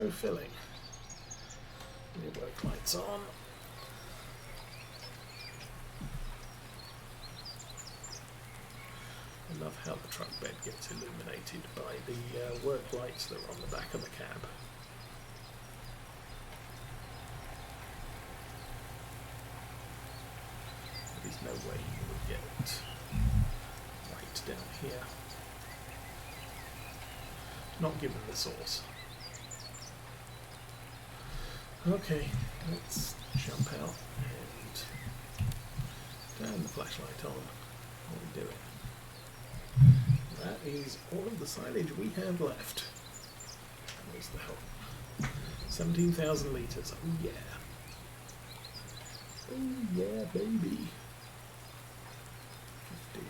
No filling. New work lights on. I love how the truck bed gets illuminated by the work lights that are on the back of the cab. There's no way you would get right down here. Not given the source. Okay, let's jump out and turn the flashlight on. What are we doing? That is all of the silage we have left. What the hell? 17,000 litres. Oh yeah. Oh yeah, baby. 15.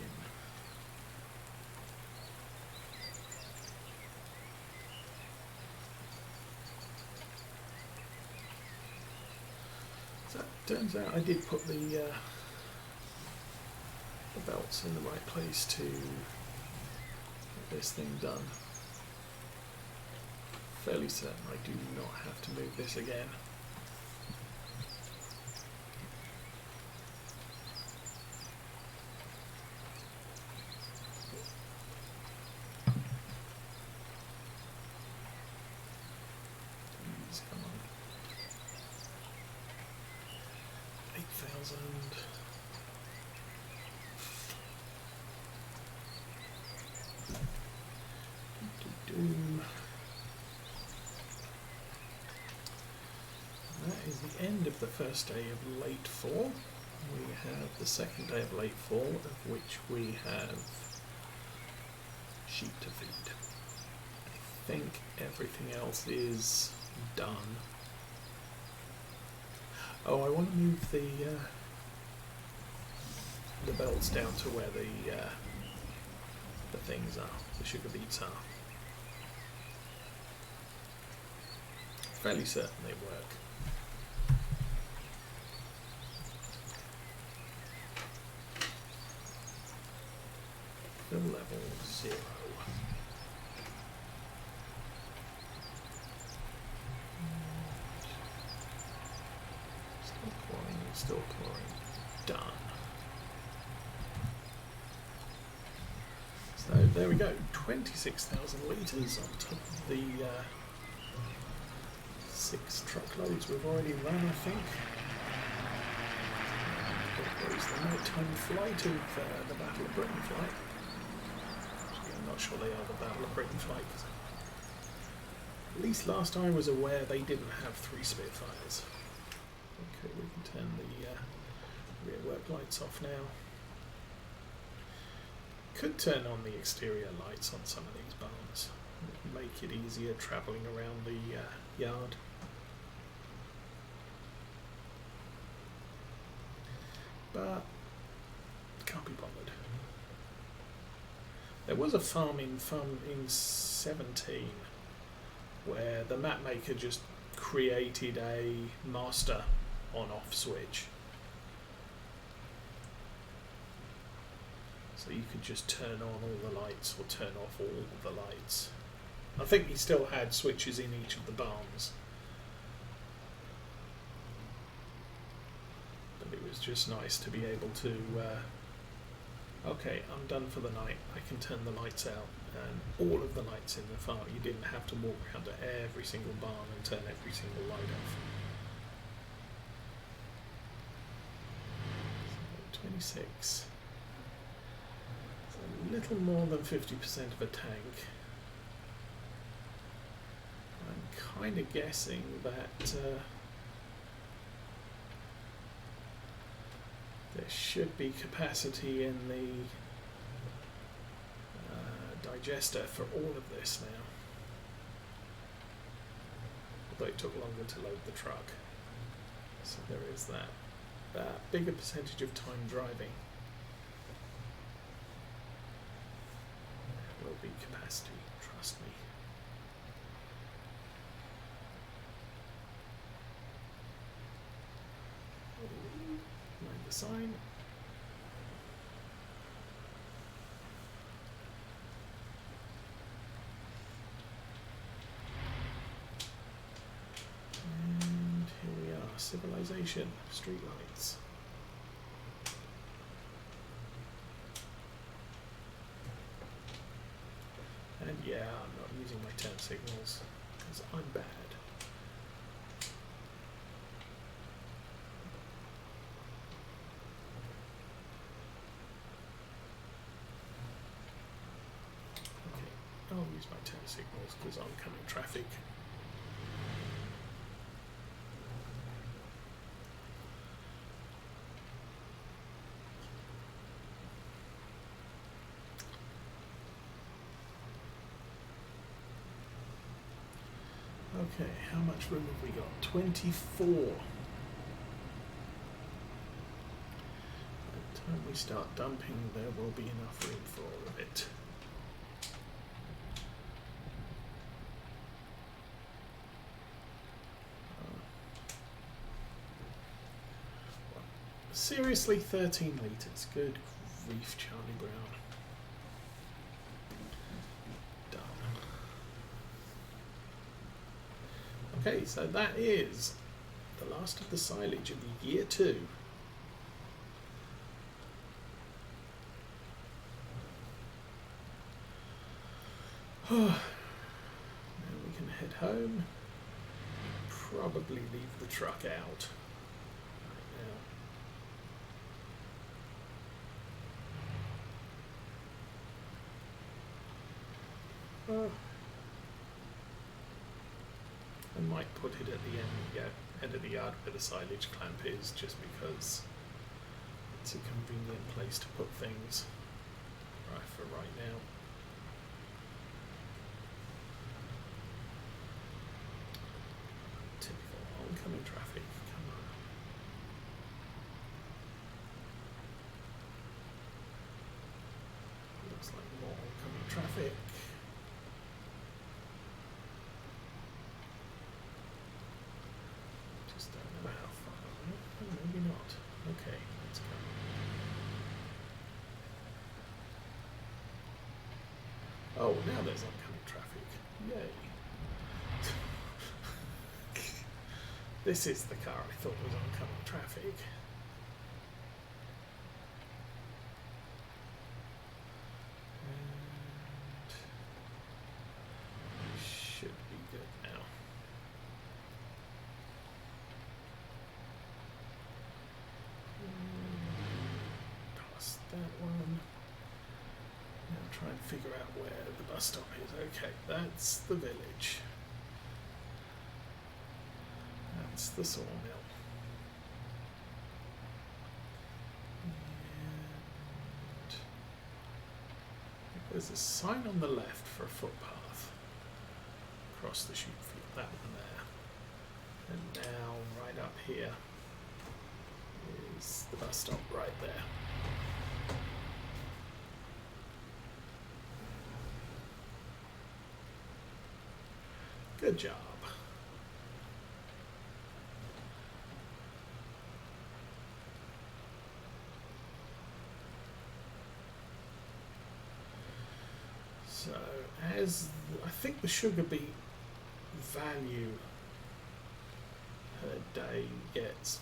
So it turns out I did put the belts in the right place to get this thing done. Fairly certain I do not have to move this again. Please, come on. 8,000. That is the end of the first day of late fall. We have the second day of late fall, of which we have sheep to feed. I think everything else is done. Oh, I want to move the belts down to where the things are, the sugar beets are. Fairly certain they work. Fill level 0. Still pouring. Done. So there we go. 26,000 litres on top of the 6 truckloads we've already run, I think. There is the nighttime flight of the Battle of Britain flight. Actually, I'm not sure they are the Battle of Britain flight. At least last I was aware they didn't have 3 Spitfires. Okay, we can turn the rear work lights off now. Could turn on the exterior lights on some of these barns. Make it easier travelling around the yard. But can't be bothered. There was a farm in 17 where the map maker just created a master on-off switch. So you could just turn on all the lights or turn off all the lights. I think he still had switches in each of the barns. But it was just nice to be able to, okay, I'm done for the night, I can turn the lights out, and all of the lights in the farm. You didn't have to walk around to every single barn and turn every single light off. 26. It's a little more than 50% of a tank. I'm kind of guessing that there should be capacity in the digester for all of this now. Although it took longer to load the truck. So there is that. Bigger percentage of time driving. There will be capacity, trust me. Mind the sign. civilization, streetlights. And yeah, I'm not using my turn signals because I'm bad. Okay, I'll use my turn signals because oncoming traffic. Okay, how much room have we got? 24. By the time we start dumping, there will be enough room for all of it. Seriously, 13 litres. Good grief, Charlie Brown. Okay, so that is the last of the silage of year 2. Now we can head home. Probably leave the truck out right now. I might put it at the end of the yard where the silage clamp is, just because it's a convenient place to put things for right now. Typical oncoming traffic. Come on. Looks like more oncoming traffic. Maybe not. Okay, let's go. Oh, now there's oncoming traffic. Yay. This is the car I thought was oncoming traffic. And should be good now. That one. Now try and figure out where the bus stop is. Okay, that's the village. That's the sawmill. And there's a sign on the left for a footpath across the sheep field. That one there. And now right up here is the bus stop right there. Good job. So, I think the sugar beet value per day gets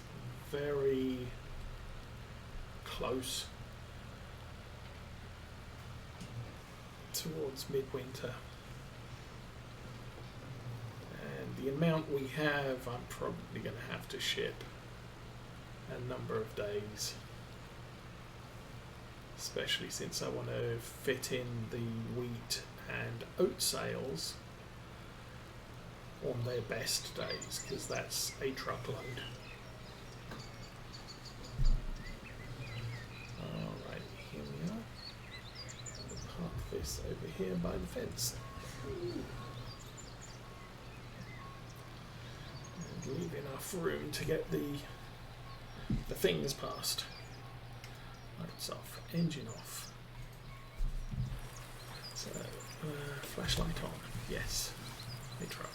very close towards midwinter. The amount we have, I'm probably going to have to ship a number of days, especially since I want to fit in the wheat and oat sales on their best days, because that's a truckload. Alright, here we are. I'll park this over here by the fence. Leave enough room to get the things past. Lights off, engine off. So, flashlight on. Yes, a truck.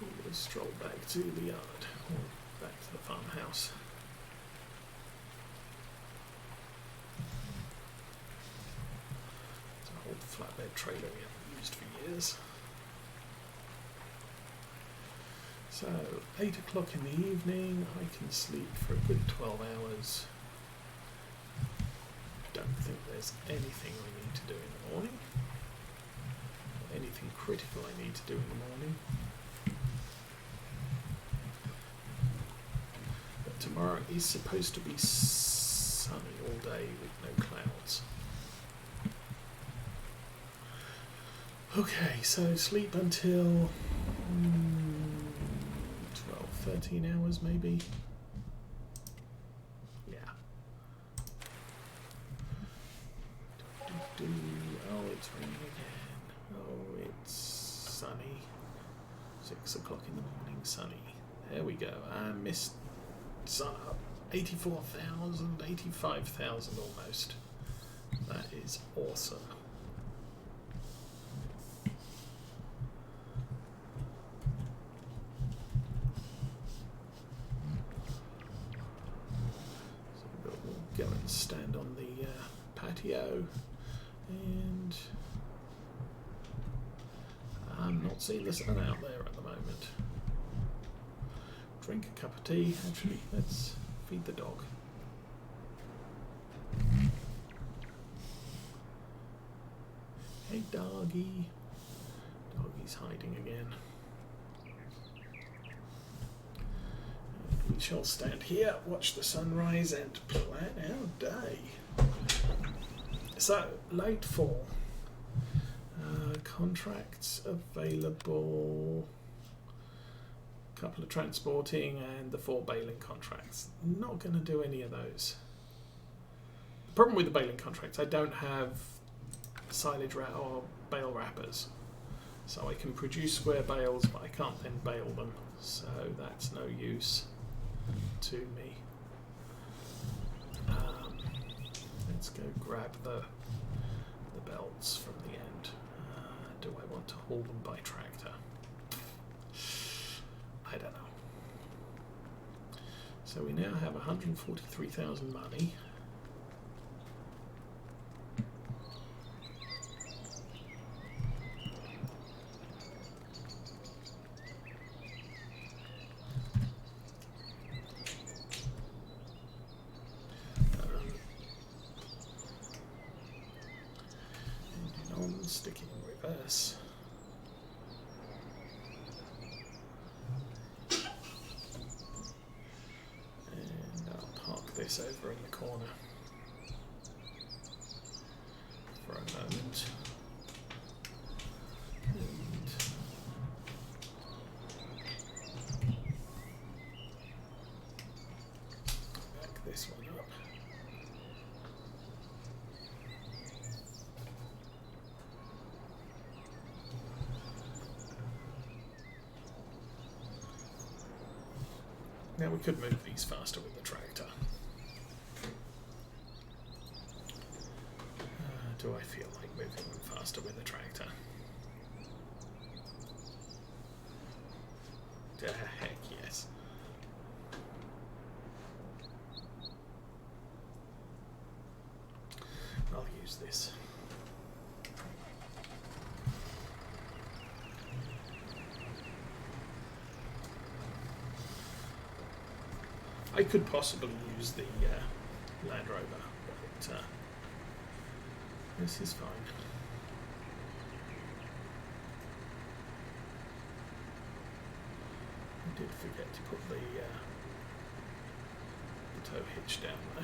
We'll stroll back to the yard, or back to the farmhouse. It's an old flatbed trailer we haven't used for years. So, 8 o'clock in the evening, I can sleep for a good 12 hours. Don't think there's anything I need to do in the morning. Or anything critical I need to do in the morning. But tomorrow is supposed to be sunny all day with no clouds. Okay, so sleep until 12, 13 hours maybe. Yeah. Oh, it's raining again. Oh, it's sunny. 6 o'clock in the morning, sunny. There we go. I missed sun up. 84,000, 85,000 almost. That is awesome. Go and stand on the patio, and I'm not seeing the sun out there at the moment. Drink a cup of tea. Actually, let's feed the dog. Hey doggy. Doggy's hiding again. We shall stand here, watch the sunrise, and plan our day. So, late fall. Contracts available. Couple of transporting and the 4 baling contracts. Not going to do any of those. The problem with the baling contracts, I don't have silage or bale wrappers. So I can produce square bales, but I can't then bale them. So that's no use to me. Let's go grab the belts from the end. Do I want to haul them by tractor? I don't know. So we now have 143,000 money. Sticking in reverse. And I'll park this over in the corner for a moment. And back this one up. Now we could move these faster with the tractor. Do I feel like moving them faster with the tractor? Heck yes. I'll use this. I could possibly use the Land Rover, but this is fine. I did forget to put the tow hitch down though.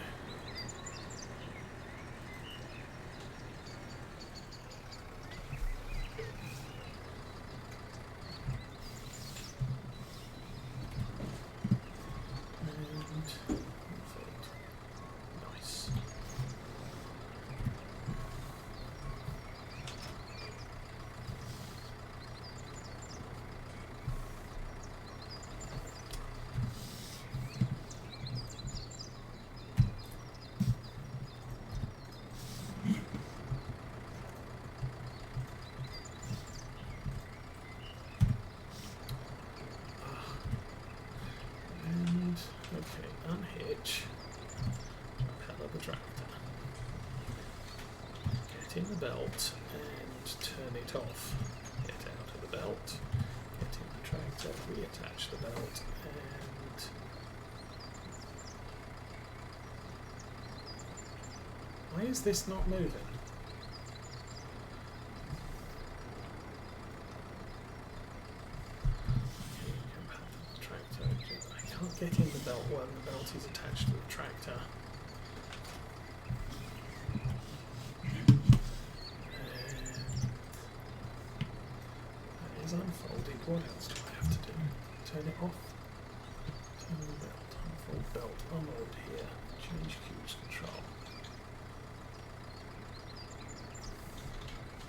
Nice. Okay, unhitch, jump out of the tractor, get in the belt and turn it off, get out of the belt, get in the tractor, reattach the belt. is this not moving? Tractor. I can't get in the belt when the belt is attached to the tractor. That is unfolded. What else do I have to do? Turn it off. Turn the belt. Unfold belt. Unload here. Change cruise control.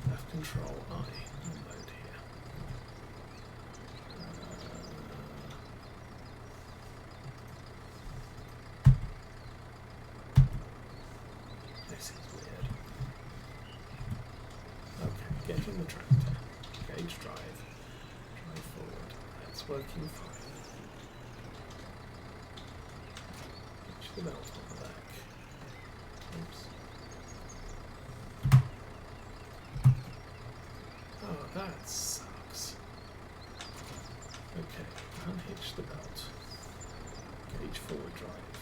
Left control I. Unload here. This is weird. Okay, get in the tractor. Gauge drive. Drive forward. That's working fine. Hitch the belt on the back. Oops. Oh, that sucks. Okay, unhitch the belt. Gauge forward drive.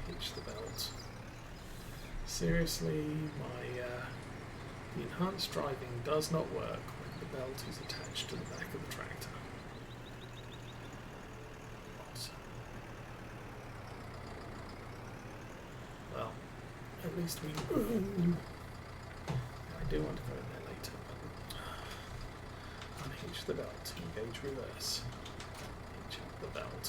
Hitch the belt. Seriously, the enhanced driving does not work when the belt is attached to the back of the tractor. Well, at least we... I do want to go in there later, but... Unhitch the belt, engage reverse. Hitch up the belt.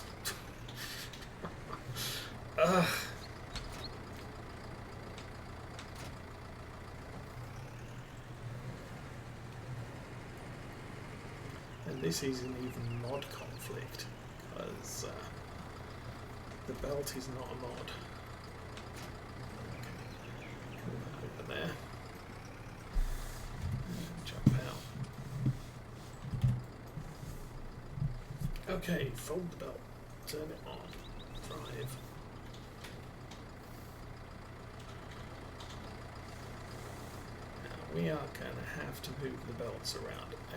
And this is an even mod conflict, because the belt is not a mod. Okay. Come over there. And jump out. Okay, fold the belt. Turn it on. Drive. Now we are going to have to move the belts around a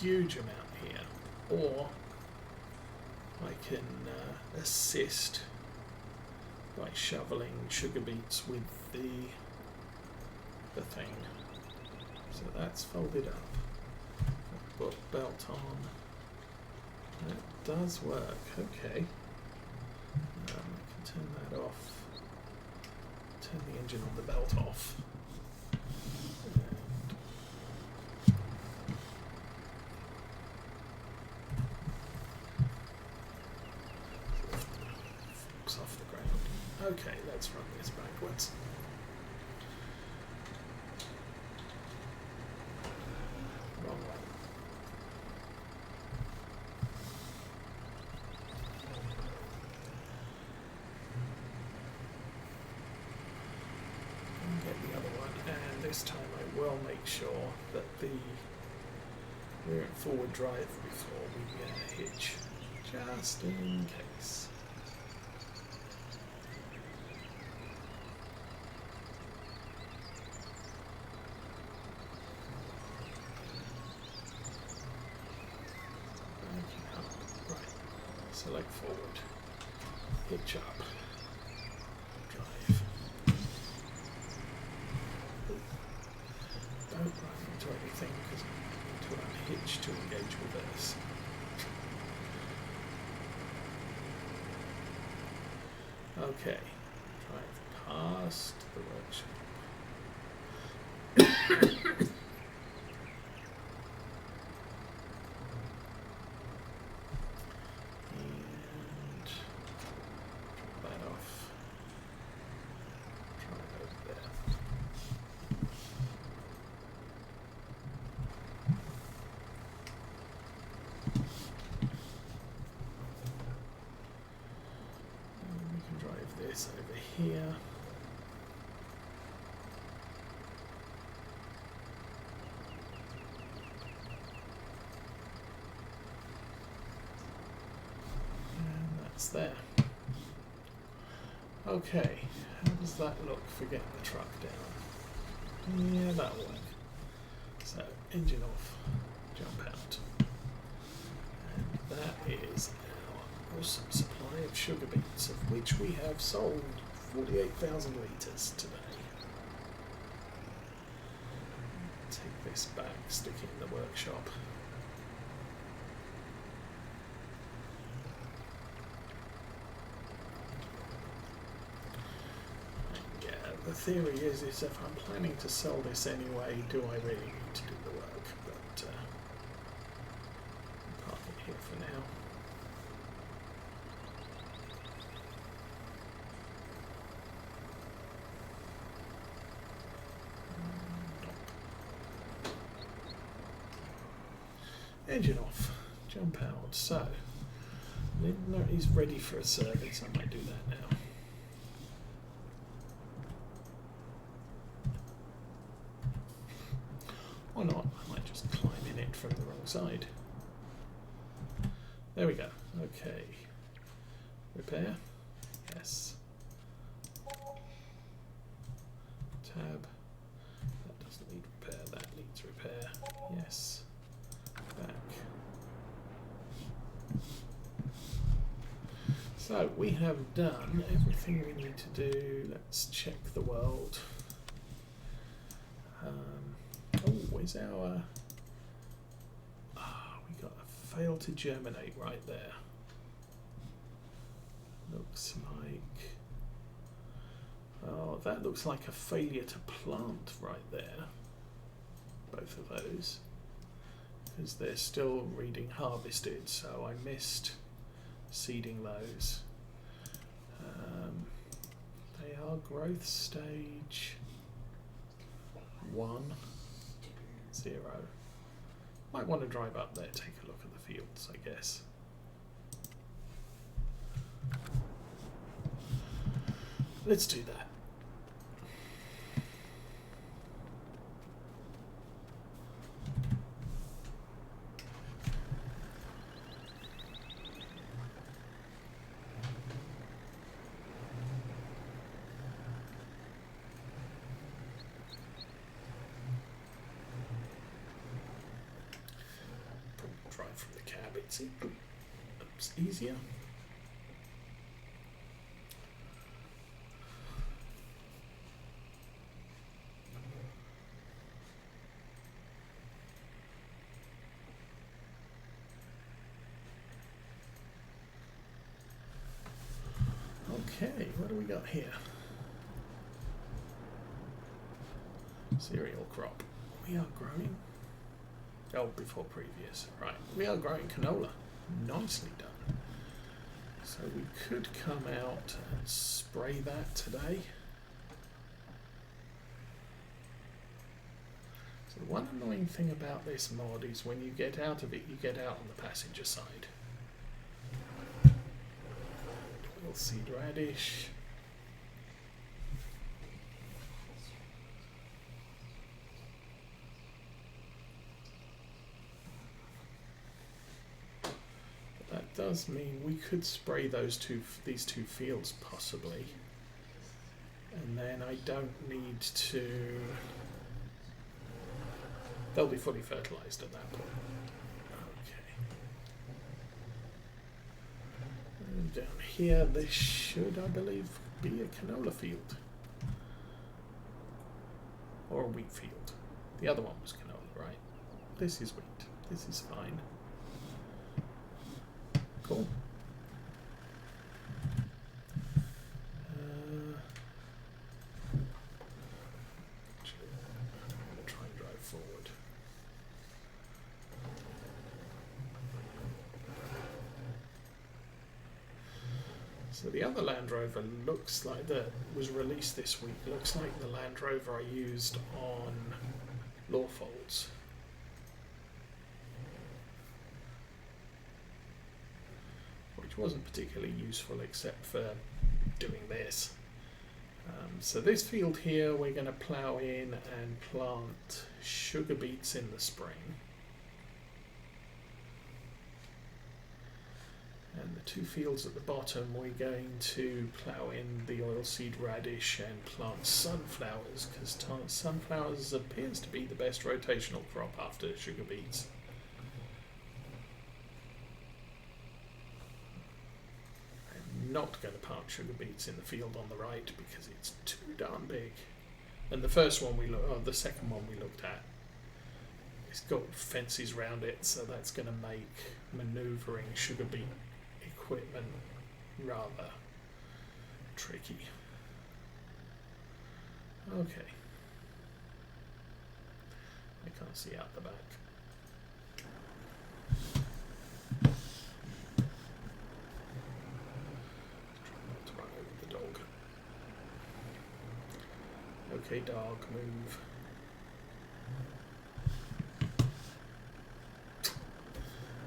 huge amount here, or I can assist by shoveling sugar beets with the thing. So that's folded up. Got belt on. That does work. Okay. I can turn that off. Turn the engine on the belt off. Off the ground. Okay, let's run this backwards. Wrong way. And get the other one, and this time I will make sure that we're in forward drive before we hitch, just in case. Select forward, hitch up, drive. Don't run into anything because I need to unhitch to engage reverse. Okay, drive past the workshop. Over here. And that's there. Okay, how does that look for getting the truck down? Yeah, that'll work. So, engine off, jump out. And that is our awesome supply of sugar beets, of which we have sold 48,000 litres today. Take this back, stick it in the workshop. And yeah, the theory is if I'm planning to sell this anyway, do I really need to do the work? But I'll park it here for now. Engine off, jump out. So, Lindner is ready for a service. I might do that now. Or not, I might just climb in it from the wrong side. There we go. Okay. Repair? Yes. Tab. That doesn't need repair, that needs repair. Yes. Back. So we have done everything we need to do. Let's check the world. Oh, is our... we got a fail to germinate right there. Looks like... Oh, that looks like a failure to plant right there. Both of those. Because they're still reading harvested, so I missed seeding those. They are growth stage 1, 0. Might want to drive up there, take a look at the fields, I guess. Let's do that. From the cab, it's easier. Okay, what do we got here? Cereal crop. We are growing. Oh, before previous. Right, we are growing canola. Nicely done. So we could come out and spray that today. So the one annoying thing about this mod is when you get out of it, you get out on the passenger side. Oilseed radish. Does mean we could spray these two fields possibly, and then I don't need to. They'll be fully fertilized at that point. Okay. And down here, this should, I believe, be a canola field or a wheat field. The other one was canola, right? This is wheat. This is fine. Cool. Actually, I'm going to try and drive forward. So the other Land Rover looks like that was released this week. Looks like the Land Rover I used on Lawfolds. Wasn't particularly useful except for doing this. So this field here we're going to plough in and plant sugar beets in the spring. And the two fields at the bottom we're going to plough in the oilseed radish and plant sunflowers, because sunflowers appears to be the best rotational crop after sugar beets. not going to plant sugar beets in the field on the right because it's too darn big. And the first one the second one we looked at, it's got fences round it, so that's going to make manoeuvring sugar beet equipment rather tricky. Okay. I can't see out the back. Try not to run over the dog. Okay, dog, move.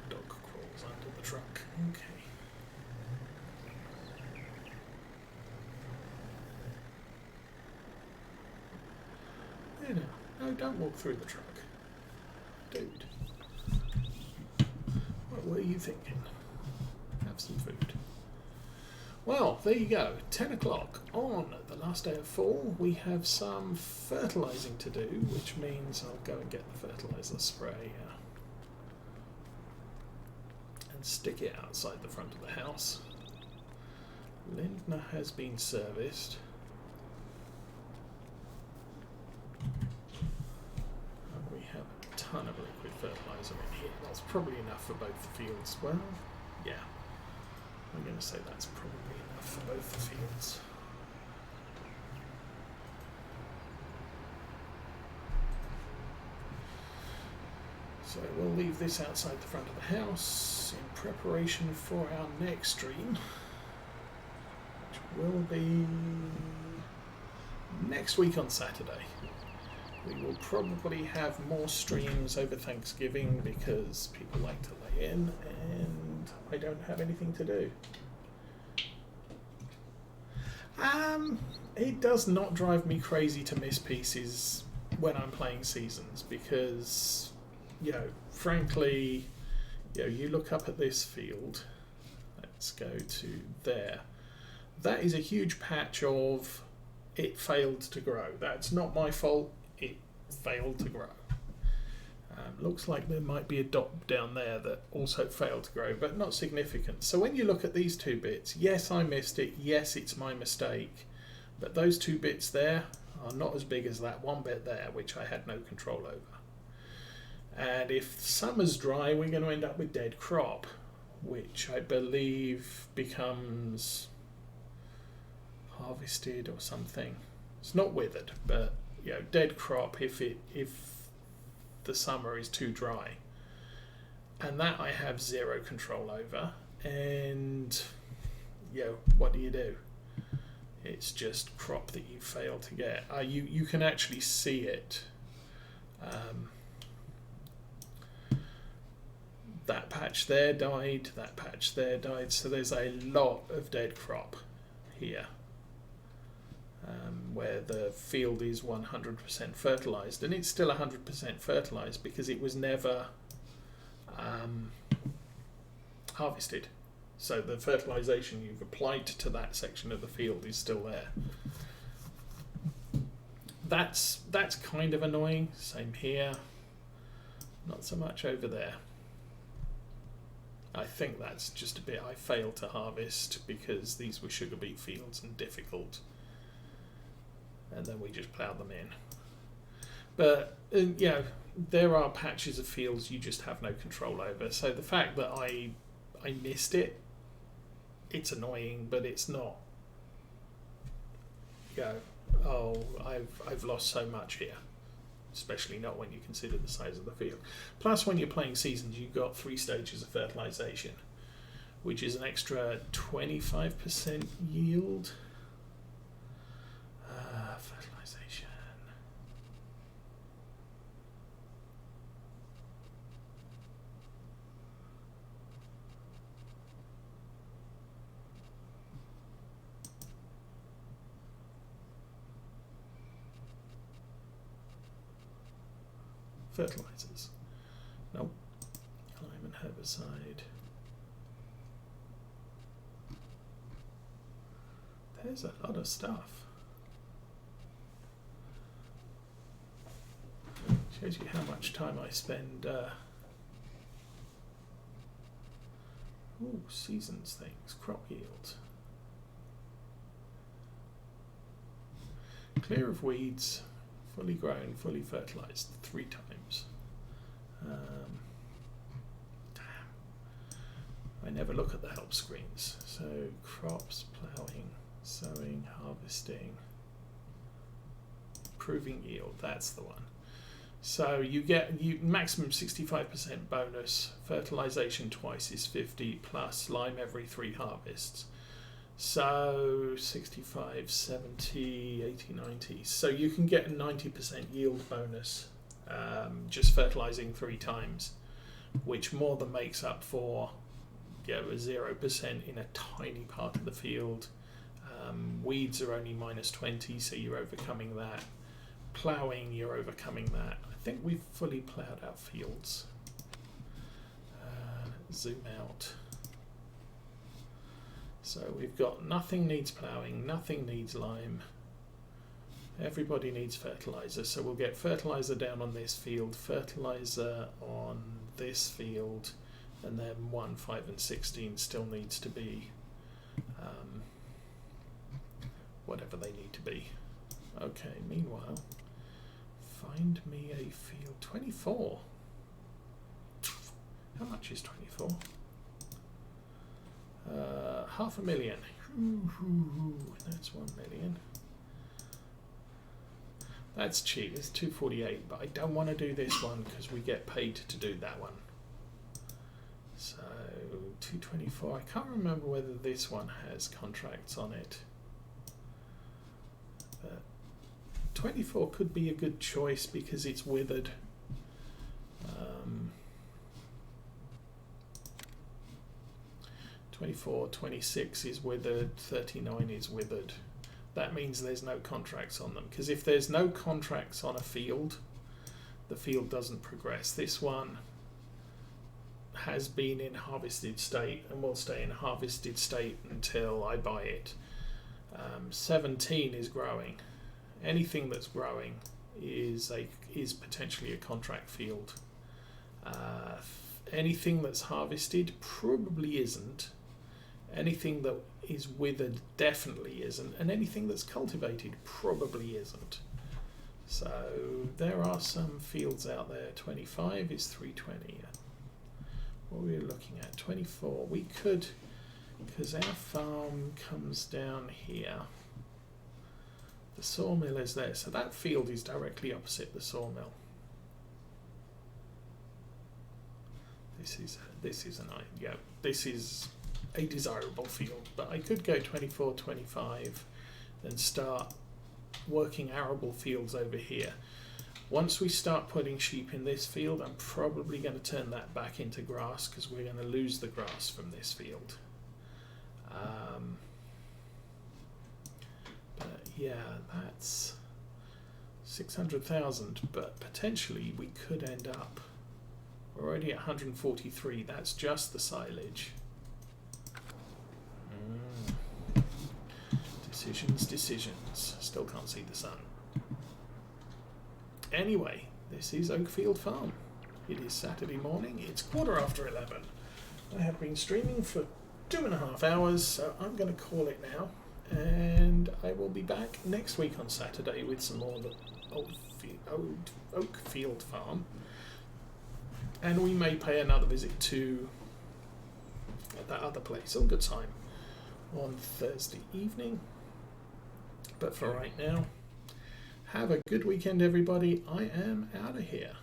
Dog crawls under the truck. Okay. No, don't walk through the truck. Dude. What were you thinking? Have some food. Well, there you go. 10 o'clock on the last day of fall. We have some fertilising to do, which means I'll go and get the fertiliser spray and stick it outside the front of the house. Lindner has been serviced. Ton of liquid fertiliser in here. That's probably enough for both the fields. Well, yeah. I'm going to say that's probably enough for both the fields. So we'll leave this outside the front of the house in preparation for our next stream, which will be next week on Saturday. We will probably have more streams over Thanksgiving because people like to lay in and I don't have anything to do. It does not drive me crazy to miss pieces when I'm playing seasons because, frankly, you look up at this field. Let's go to there. That is a huge patch of it failed to grow. That's not my fault. It failed to grow. Looks like there might be a dot down there that also failed to grow, but not significant. So when you look at these two bits, yes, I missed it. Yes, it's my mistake. But those two bits there are not as big as that one bit there, which I had no control over. And if summer's dry, we're going to end up with dead crop, which I believe becomes harvested or something. It's not withered, but dead crop if the summer is too dry, and that I have zero control over. And what do? It's just crop that you fail to get. You can actually see it. That patch there died. That patch there died. So there's a lot of dead crop here. Where the field is 100% fertilised, and it's still 100% fertilised because it was never harvested. So the fertilisation you've applied to that section of the field is still there. That's kind of annoying. Same here. Not so much over there. I think that's just a bit I failed to harvest because these were sugar beet fields and difficult. And then we just plough them in. But, there are patches of fields you just have no control over. So the fact that I missed it, it's annoying, but it's not, I've lost so much here. Especially not when you consider the size of the field. Plus, when you're playing seasons, you've got 3 stages of fertilisation, which is an extra 25% yield. Fertilisation. Fertilizers. Nope. Lime and herbicide. There's a lot of stuff. Shows you how much time I spend. Seasons things, crop yield. Clear of weeds, fully grown, fully fertilized 3 times. Damn. I never look at the help screens. So crops, ploughing, sowing, harvesting, improving yield, that's the one. So you get maximum 65% bonus, fertilization twice is 50, plus lime every 3 harvests. So 65, 70, 80, 90. So you can get a 90% yield bonus just fertilizing 3 times, which more than makes up for a 0% in a tiny part of the field. Weeds are only -20, so you're overcoming that. Ploughing, you're overcoming that. I think we've fully ploughed our fields. Zoom out. So we've got nothing needs ploughing, nothing needs lime. Everybody needs fertilizer, so we'll get fertilizer down on this field, fertilizer on this field, and then 1, 5 and 16 still needs to be whatever they need to be. Okay, meanwhile, find me a field. 24. How much is 24? 500,000. That's 1 million. That's cheap. It's 248, but I don't want to do this one because we get paid to do that one. So 224. I can't remember whether this one has contracts on it. But 24 could be a good choice because it's withered. 24, 26 is withered, 39 is withered. That means there's no contracts on them, because if there's no contracts on a field, the field doesn't progress. This one has been in harvested state and will stay in harvested state until I buy it. 17 is growing. Anything that's growing is potentially a contract field. Anything that's harvested probably isn't. Anything that is withered definitely isn't, and anything that's cultivated probably isn't. So there are some fields out there. 25 is 320. What are we looking at? 24. We could, because our farm comes down here. The sawmill is there, so that field is directly opposite the sawmill. This is a desirable field, but I could go 24, 25 and start working arable fields over here. Once we start putting sheep in this field, I'm probably going to turn that back into grass because we're going to lose the grass from this field. But yeah, that's 600,000, but potentially we could end up, we're already at 143, that's just the silage. Decisions. Still can't see the sun. Anyway, this is Oakfield Farm. It is Saturday morning. It's 11:15. I have been streaming for 2.5 hours, so I'm going to call it now. And I will be back next week on Saturday with some more of the Oakfield Farm. And we may pay another visit to that other place on good time on Thursday evening. But for right now, have a good weekend, everybody. I am out of here.